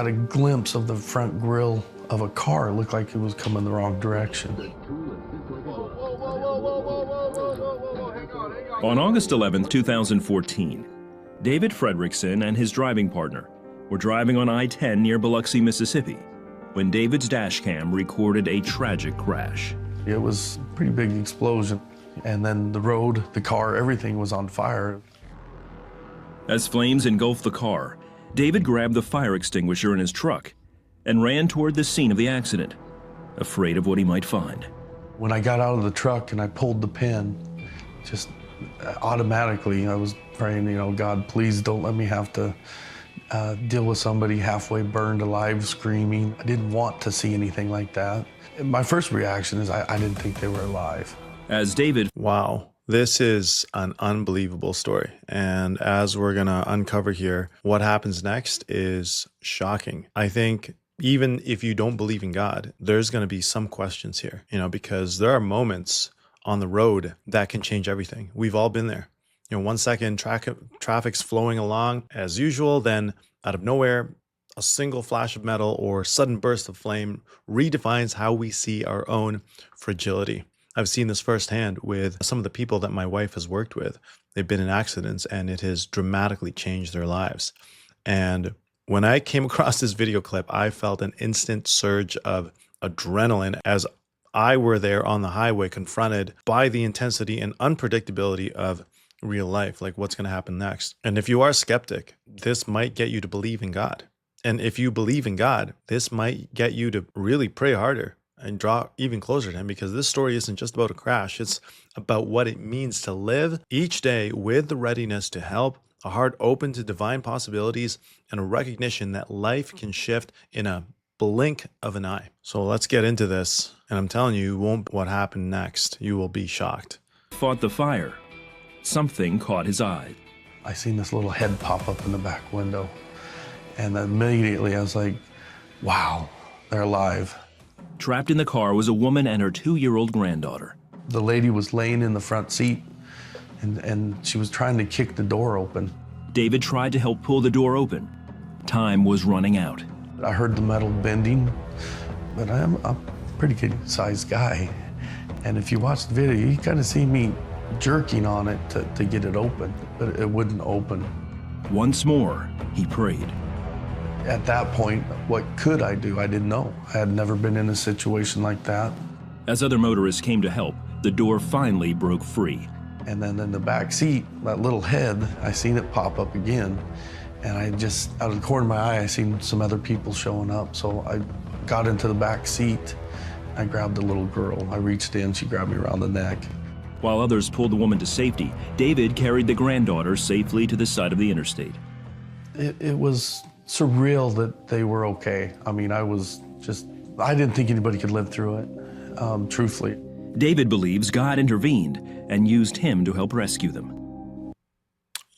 got a glimpse of the front grille of a car. It looked like it was coming the wrong direction. On August 11, 2014, David Frederickson and his driving partner were driving on I-10 near Biloxi, Mississippi, when David's dashcam recorded a tragic crash. It was a pretty big explosion, and then the road, the car, everything was on fire. As flames engulfed the car, David grabbed the fire extinguisher in his truck and ran toward the scene of the accident, afraid of what he might find. When I got out of the truck and I pulled the pin, just automatically I was praying, you know, God, please don't let me have to deal with somebody halfway burned alive screaming. I didn't want to see anything like that. My first reaction is I didn't think they were alive. As David... Wow. This is an unbelievable story. And as we're going to uncover here, what happens next is shocking. I think even if you don't believe in God, there's going to be some questions here, you know, because there are moments on the road that can change everything. We've all been there. You know, 1 second traffic's flowing along as usual, then out of nowhere, a single flash of metal or sudden burst of flame redefines how we see our own fragility. I've seen this firsthand with some of the people that my wife has worked with. They've been in accidents and it has dramatically changed their lives. And when I came across this video clip, I felt an instant surge of adrenaline as I were there on the highway confronted by the intensity and unpredictability of real life, like what's going to happen next. And if you are a skeptic, this might get you to believe in God. And if you believe in God, this might get you to really pray harder and draw even closer to him, because this story isn't just about a crash. It's about what it means to live each day with the readiness to help, a heart open to divine possibilities, and a recognition that life can shift in a blink of an eye. So let's get into this. And I'm telling you, what happened next, you will be shocked. Fought the fire. Something caught his eye. I seen this little head pop up in the back window. And immediately I was like, wow, they're alive. Trapped in the car was a woman and her 2-year-old granddaughter. The lady was laying in the front seat and she was trying to kick the door open. David tried to help pull the door open. Time was running out. I heard the metal bending, but I'm a pretty good sized guy. And if you watch the video, you kind of see me jerking on it to get it open, but it wouldn't open. Once more, he prayed. At that point, what could I do? I didn't know. I had never been in a situation like that. As other motorists came to help, the door finally broke free. And then in the back seat, that little head, I seen it pop up again. And I just, out of the corner of my eye, I seen some other people showing up. So I got into the back seat. I grabbed the little girl. I reached in, she grabbed me around the neck. While others pulled the woman to safety, David carried the granddaughter safely to the side of the interstate. It was surreal that they were okay. I mean, I didn't think anybody could live through it, truthfully. David believes God intervened and used him to help rescue them.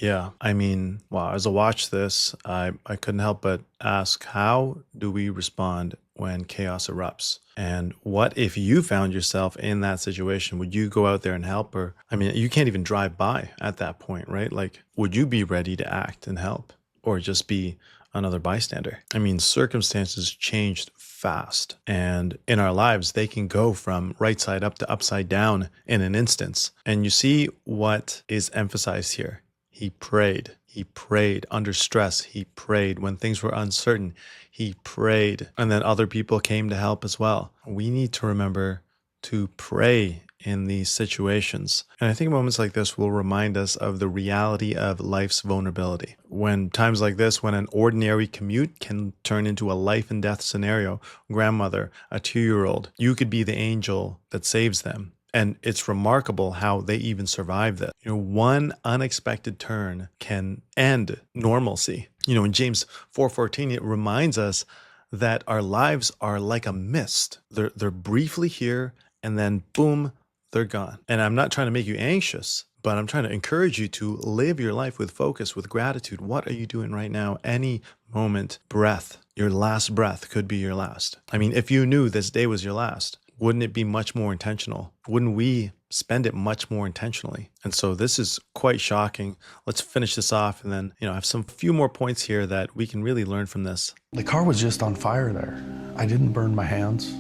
Yeah, I mean, wow, as I watched this, I couldn't help but ask, how do we respond when chaos erupts? And what if you found yourself in that situation? Would you go out there and help? Or, I mean, you can't even drive by at that point, right? Like, would you be ready to act and help? Or just be another bystander? I mean, circumstances changed fast. And in our lives, they can go from right side up to upside down in an instance. And you see what is emphasized here. He prayed. He prayed under stress. He prayed when things were uncertain. He prayed. And then other people came to help as well. We need to remember to pray in these situations. And I think moments like this will remind us of the reality of life's vulnerability. When times like this, when an ordinary commute can turn into a life and death scenario, grandmother, a 2-year-old, you could be the angel that saves them. And it's remarkable how they even survive this. You know, one unexpected turn can end normalcy. You know, in James 4:14, it reminds us that our lives are like a mist. They're briefly here and then boom, they're gone. And I'm not trying to make you anxious, but I'm trying to encourage you to live your life with focus, with gratitude. What are you doing right now? Any moment, breath, your last breath could be your last. I mean, if you knew this day was your last, wouldn't it be much more intentional? Wouldn't we spend it much more intentionally. And so this is quite shocking. Let's finish this off and then, I have some few more points here that we can really learn from this. The car was just on fire there. I didn't burn my hands.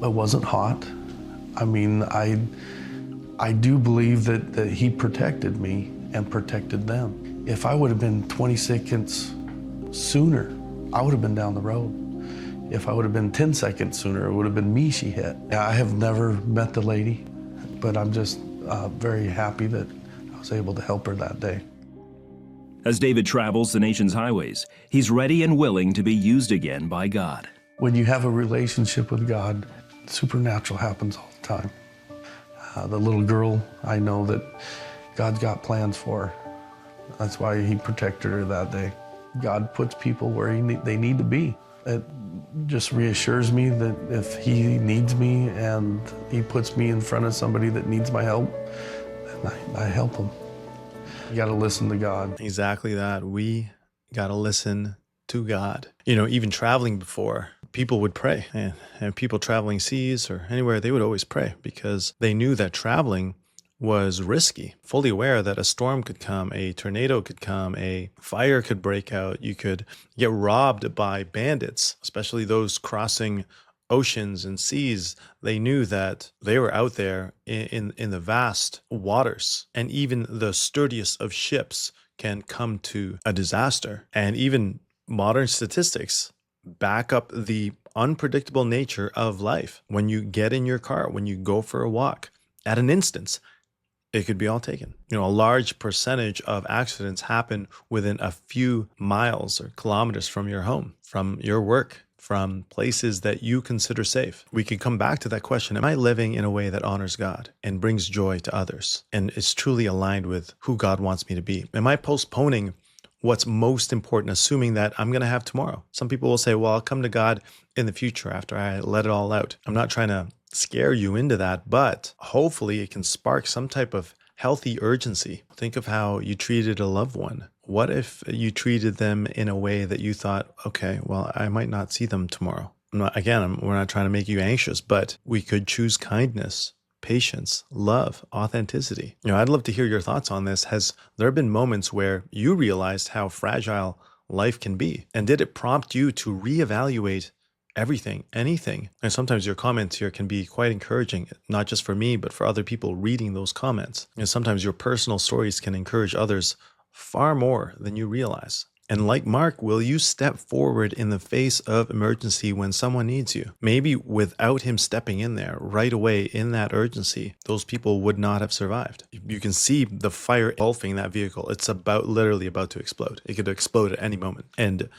It wasn't hot. I mean, I do believe that he protected me and protected them. If I would have been 20 seconds sooner, I would have been down the road. If I would have been 10 seconds sooner, it would have been me she hit. I have never met the lady, but I'm just very happy that I was able to help her that day. As David travels the nation's highways, he's ready and willing to be used again by God. When you have a relationship with God, supernatural happens all the time. The little girl, I know that God's got plans for her. That's why he protected her that day. God puts people where they need to be. It just reassures me that if he needs me and he puts me in front of somebody that needs my help, then I help them. You got to listen to God. Exactly that. We got to listen to God. Even traveling before, people would pray. And people traveling seas or anywhere, they would always pray because they knew that traveling was risky, fully aware that a storm could come, a tornado could come, a fire could break out, you could get robbed by bandits, especially those crossing oceans and seas. They knew that they were out there in the vast waters, and even the sturdiest of ships can come to a disaster. And even modern statistics back up the unpredictable nature of life. When you get in your car, when you go for a walk, at an instance, it could be all taken. A large percentage of accidents happen within a few miles or kilometers from your home, from your work, from places that you consider safe. We could come back to that question. Am I living in a way that honors God and brings joy to others and is truly aligned with who God wants me to be? Am I postponing what's most important, assuming that I'm going to have tomorrow? Some people will say, well, I'll come to God in the future after I let it all out. I'm not trying to scare you into that, but hopefully it can spark some type of healthy urgency. Think of how you treated a loved one. What if you treated them in a way that you thought, okay, well, I might not see them tomorrow. We're not trying to make you anxious, but we could choose kindness, patience, love, authenticity. I'd love to hear your thoughts on this. Has there been moments where you realized how fragile life can be? And did it prompt you to reevaluate everything, anything? And sometimes your comments here can be quite encouraging, not just for me, but for other people reading those comments. And sometimes your personal stories can encourage others far more than you realize. And like Mark, will you step forward in the face of emergency when someone needs you? Maybe without him stepping in there right away in that urgency, those people would not have survived. You can see the fire engulfing that vehicle. It's literally about to explode. It could explode at any moment. And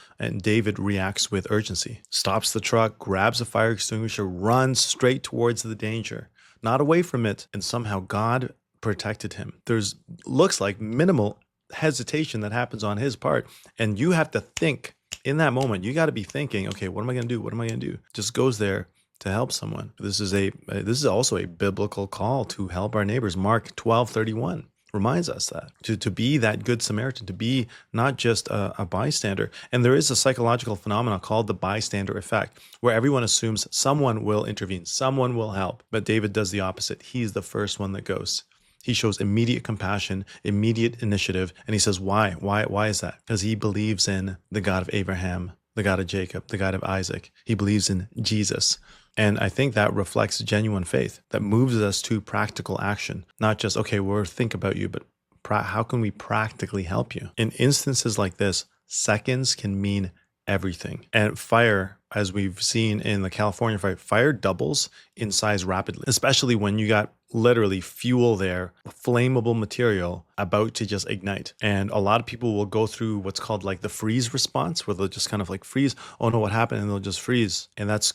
David reacts with urgency, stops the truck, grabs a fire extinguisher, runs straight towards the danger, not away from it. And somehow God protected him. There's looks like minimal hesitation that happens on his part, and you have to think in that moment. You got to be thinking, okay, what am I going to do? What am I going to do? Just goes there to help someone. This is also a biblical call to help our neighbors. Mark 12:31 reminds us that to be that good Samaritan, to be not just a bystander. And there is a psychological phenomenon called the bystander effect, where everyone assumes someone will intervene, someone will help. But David does the opposite. He's the first one that goes. He shows immediate compassion, immediate initiative. And he says, why? Why is that? Because he believes in the God of Abraham, the God of Jacob, the God of Isaac. He believes in Jesus. And I think that reflects genuine faith that moves us to practical action. Not just, okay, we'll think about you, but how can we practically help you? In instances like this, seconds can mean everything. And fire, as we've seen in the California fire doubles in size rapidly, especially when you got literally fuel there, flammable material about to just ignite. And a lot of people will go through what's called like the freeze response, where they'll just kind of like freeze. Oh no, what happened? And they'll just freeze. And that's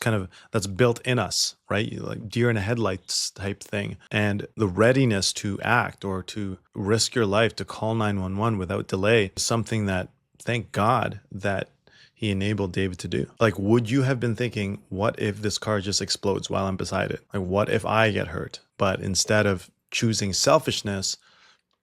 built in us, right? Like deer in the headlights type thing. And the readiness to act or to risk your life to call 911 without delay is something that, thank God, that he enabled David to do. Like, would you have been thinking, what if this car just explodes while I'm beside it? Like, what if I get hurt? But instead of choosing selfishness,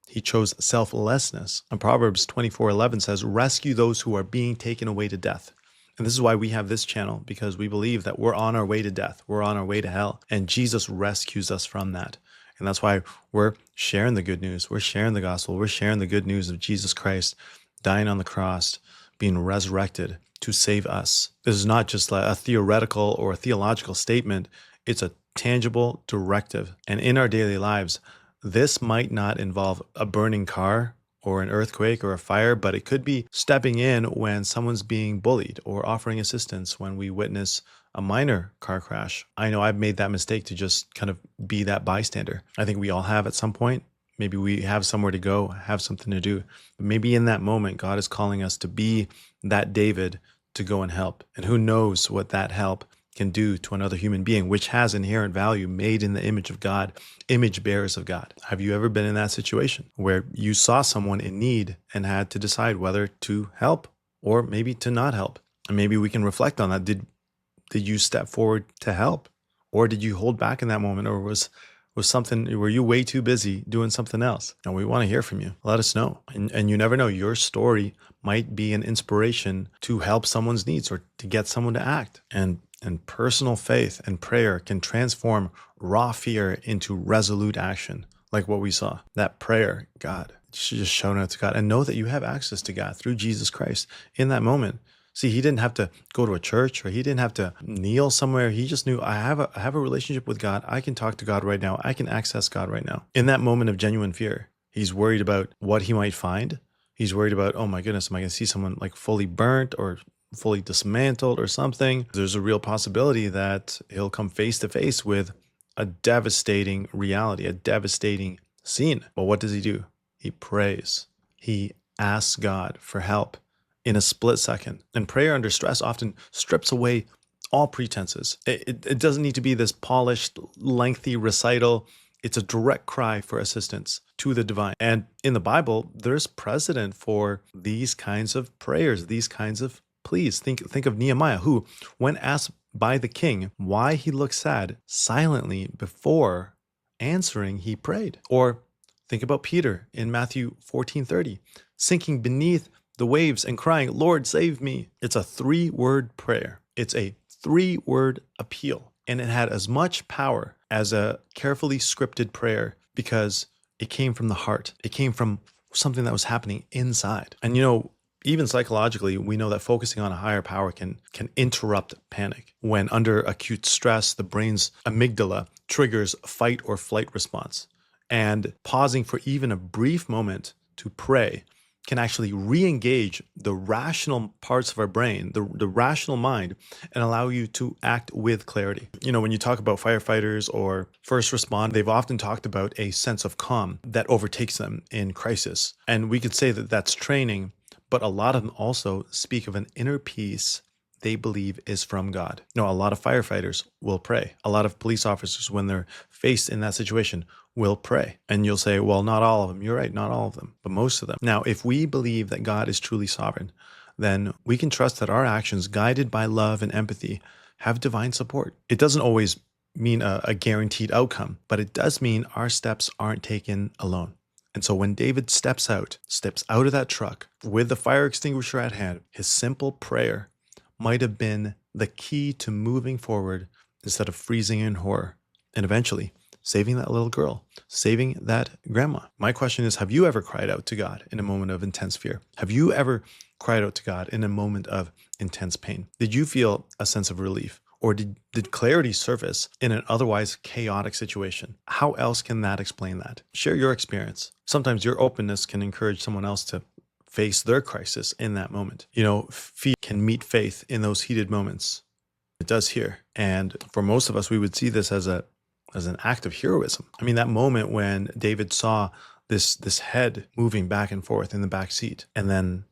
he chose selflessness. And Proverbs 24:11 says, rescue those who are being taken away to death. And this is why we have this channel, because we believe that we're on our way to death. We're on our way to hell. And Jesus rescues us from that. And that's why we're sharing the good news. We're sharing the gospel. We're sharing the good news of Jesus Christ dying on the cross, being resurrected to save us. This is not just a theoretical or a theological statement. It's a tangible directive. And in our daily lives, this might not involve a burning car or an earthquake or a fire, but it could be stepping in when someone's being bullied or offering assistance when we witness a minor car crash. I know I've made that mistake to just kind of be that bystander. I think we all have at some point. Maybe we have somewhere to go, have something to do. But maybe in that moment, God is calling us to be that David to go and help. And who knows what that help can do to another human being, which has inherent value, made in the image of God, image bearers of God. Have you ever been in that situation where you saw someone in need and had to decide whether to help or maybe to not help? And maybe we can reflect on that. Did you step forward to help, or did you hold back in that moment, or were you way too busy doing something else? And we want to hear from you. Let us know. And you never know, your story might be an inspiration to help someone's needs or to get someone to act. And personal faith and prayer can transform raw fear into resolute action, like what we saw. That prayer, God, just showing up to God, and know that you have access to God through Jesus Christ in that moment. See, he didn't have to go to a church, or he didn't have to kneel somewhere. He just knew, I have a relationship with God. I can talk to God right now. I can access God right now. In that moment of genuine fear, he's worried about what he might find. He's worried about, oh my goodness, am I going to see someone like fully burnt or fully dismantled or something? There's a real possibility that he'll come face to face with a devastating reality, a devastating scene. But what does he do? He prays. He asks God for help in a split second. And prayer under stress often strips away all pretenses. It doesn't need to be this polished, lengthy recital. It's a direct cry for assistance to the divine. And in the Bible, there's precedent for these kinds of prayers, these kinds of pleas. Think of Nehemiah, who, when asked by the king why he looked sad, silently before answering, he prayed. Or think about Peter in Matthew 14:30, sinking beneath the waves and crying, Lord, save me. It's a 3-word prayer. It's a 3-word appeal. And it had as much power as a carefully scripted prayer because it came from the heart. It came from something that was happening inside. And even psychologically, we know that focusing on a higher power can interrupt panic. When under acute stress, the brain's amygdala triggers fight or flight response. And pausing for even a brief moment to pray can actually re-engage the rational parts of our brain, the rational mind, and allow you to act with clarity. When you talk about firefighters or first responders, they've often talked about a sense of calm that overtakes them in crisis. And we could say that that's training, but a lot of them also speak of an inner peace they believe is from God. A lot of firefighters will pray. A lot of police officers, when they're faced in that situation, will pray. And you'll say, well, not all of them. You're right, not all of them, but most of them. Now, if we believe that God is truly sovereign, then we can trust that our actions, guided by love and empathy, have divine support. It doesn't always mean a guaranteed outcome, but it does mean our steps aren't taken alone. And so when David steps out of that truck with the fire extinguisher at hand, his simple prayer might have been the key to moving forward instead of freezing in horror, and eventually saving that little girl, saving that grandma. My question is, have you ever cried out to God in a moment of intense fear? Have you ever cried out to God in a moment of intense pain? Did you feel a sense of relief? Or did clarity surface in an otherwise chaotic situation? How else can that explain that? Share your experience. Sometimes your openness can encourage someone else to face their crisis in that moment. Fear can meet faith in those heated moments. It does here. And for most of us, we would see this as an act of heroism. I mean, that moment when David saw this head moving back and forth in the back seat, and then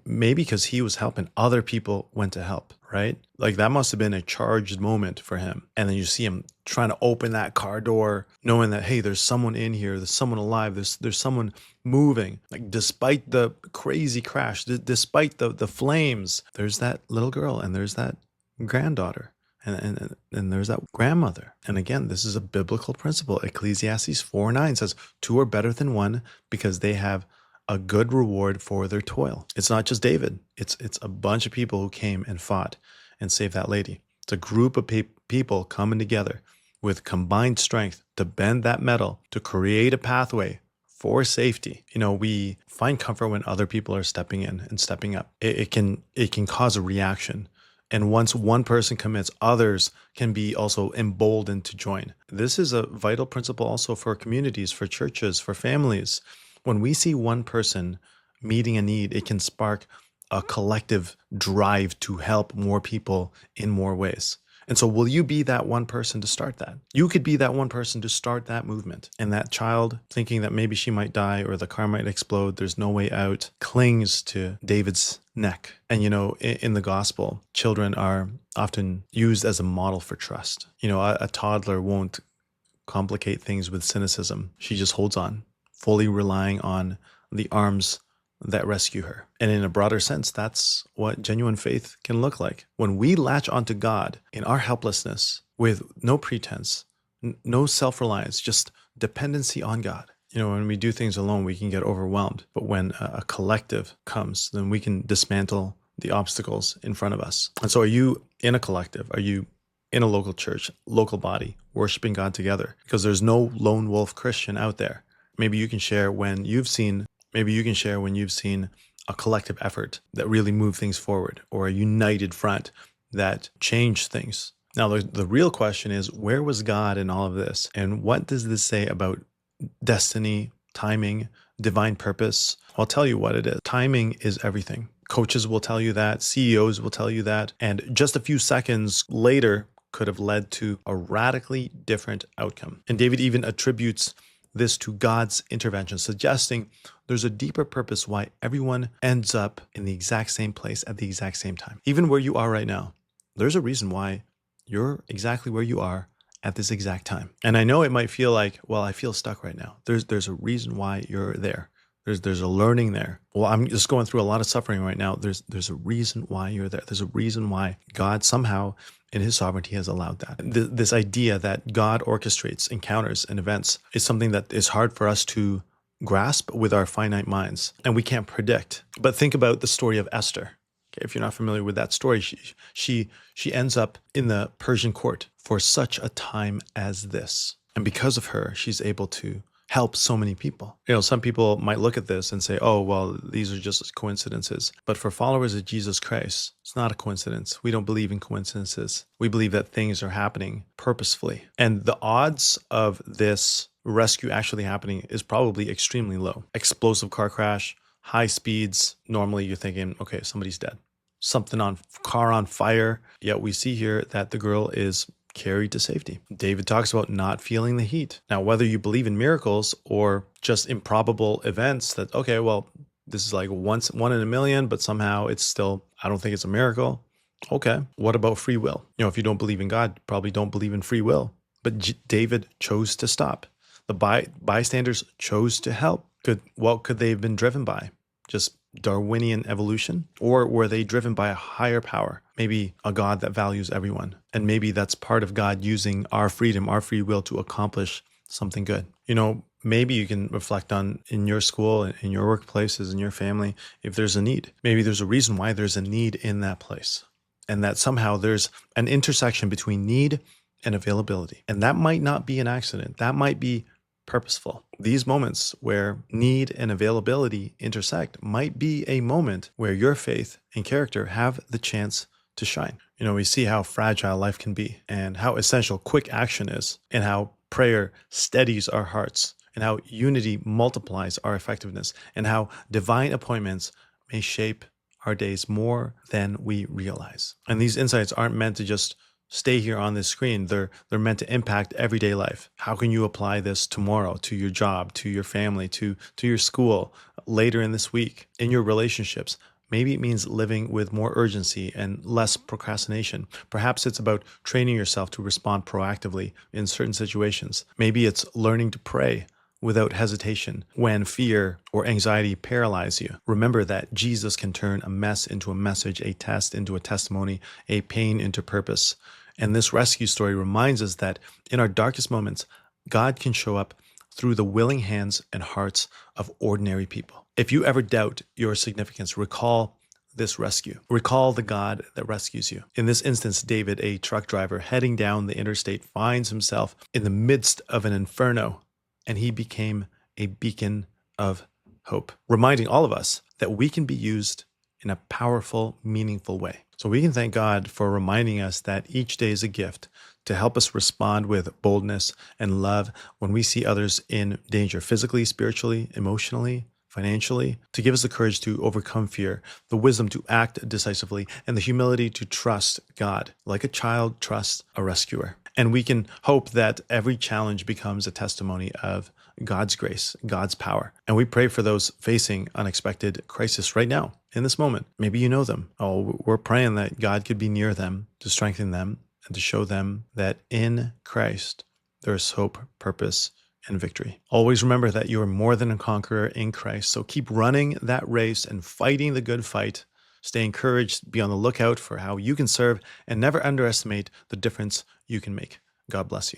maybe because he was helping, other people went to help, right? Like that must have been a charged moment for him. And then you see him trying to open that car door, knowing that, hey, there's someone in here, there's someone alive, there's someone moving. Like despite the crazy crash, despite the flames, there's that little girl and there's that granddaughter. And there's that grandmother. And again, this is a biblical principle. Ecclesiastes 4:9 says, 2 are better than 1 because they have a good reward for their toil. It's not just David. It's a bunch of people who came and fought and saved that lady. It's a group of people coming together with combined strength to bend that metal, to create a pathway for safety. We find comfort when other people are stepping in and stepping up. It can cause a reaction. And once one person commits, others can be also emboldened to join. This is a vital principle also for communities, for churches, for families. When we see one person meeting a need, it can spark a collective drive to help more people in more ways. And so will you be that one person to start that? You could be that one person to start that movement. And that child, thinking that maybe she might die or the car might explode, there's no way out, clings to David's neck. And in the gospel, children are often used as a model for trust. A toddler won't complicate things with cynicism. She just holds on, fully relying on the arms that rescue her. And in a broader sense, that's what genuine faith can look like. When we latch onto God in our helplessness with no pretense, no self-reliance, just dependency on God. When we do things alone, we can get overwhelmed. But when a collective comes, then we can dismantle the obstacles in front of us. And so are you in a collective? Are you in a local church, local body, worshiping God together? Because there's no lone wolf Christian out there. Maybe you can share when you've seen a collective effort that really moved things forward, or a united front that changed things. Now, the real question is, where was God in all of this? And what does this say about destiny, timing, divine purpose? I'll tell you what it is. Timing is everything. Coaches will tell you that. CEOs will tell you that. And just a few seconds later could have led to a radically different outcome. And David even attributes this to God's intervention, suggesting there's a deeper purpose why everyone ends up in the exact same place at the exact same time. Even where you are right now, there's a reason why you're exactly where you are at this exact time. And I know it might feel like, well, I feel stuck right now. There's a reason why you're there. There's a learning there. Well, I'm just going through a lot of suffering right now. There's a reason why you're there. There's a reason why God somehow in his sovereignty has allowed that. This idea that God orchestrates encounters and events is something that is hard for us to grasp with our finite minds, and we can't predict. But think about the story of Esther. Okay, if you're not familiar with that story, she ends up in the Persian court for such a time as this. And because of her, she's able to help so many people. Some people might look at this and say, oh, well, these are just coincidences. But for followers of Jesus Christ, it's not a coincidence. We don't believe in coincidences. We believe that things are happening purposefully. And the odds of this rescue actually happening is probably extremely low. Explosive car crash, high speeds. Normally you're thinking, okay, somebody's dead. Car on fire. Yet we see here that the girl is carried to safety. David talks about not feeling the heat. Now, whether you believe in miracles or just improbable events that, okay, well, this is like one in a million, but somehow it's still, I don't think it's a miracle. Okay, what about free will? If you don't believe in God, you probably don't believe in free will. But David chose to stop. The bystanders chose to help. What could they have been driven by? Just Darwinian evolution? Or were they driven by a higher power? Maybe a God that values everyone. And maybe that's part of God using our freedom, our free will to accomplish something good. Maybe you can reflect on in your school, in your workplaces, in your family, if there's a need. Maybe there's a reason why there's a need in that place. And that somehow there's an intersection between need and availability. And that might not be an accident. That might be purposeful. These moments where need and availability intersect might be a moment where your faith and character have the chance to shine. We see how fragile life can be and how essential quick action is, and how prayer steadies our hearts, and how unity multiplies our effectiveness, and how divine appointments may shape our days more than we realize. And these insights aren't meant to just stay here on this screen. They're meant to impact everyday life. How can you apply this tomorrow to your job, to your family, to your school, later in this week, in your relationships? Maybe it means living with more urgency and less procrastination. Perhaps it's about training yourself to respond proactively in certain situations. Maybe it's learning to pray without hesitation when fear or anxiety paralyze you. Remember that Jesus can turn a mess into a message, a test into a testimony, a pain into purpose. And this rescue story reminds us that in our darkest moments, God can show up through the willing hands and hearts of ordinary people. If you ever doubt your significance, recall this rescue. Recall the God that rescues you. In this instance, David, a truck driver heading down the interstate, finds himself in the midst of an inferno, and he became a beacon of hope, reminding all of us that we can be used in a powerful, meaningful way. So we can thank God for reminding us that each day is a gift to help us respond with boldness and love when we see others in danger, physically, spiritually, emotionally, financially, to give us the courage to overcome fear, the wisdom to act decisively, and the humility to trust God, like a child trusts a rescuer. And we can hope that every challenge becomes a testimony of God's grace, God's power. And we pray for those facing unexpected crisis right now, in this moment. Maybe you know them. Oh, we're praying that God could be near them to strengthen them and to show them that in Christ there is hope, purpose, and victory. Always remember that you are more than a conqueror in Christ. So keep running that race and fighting the good fight. Stay encouraged, be on the lookout for how you can serve, and never underestimate the difference you can make. God bless you.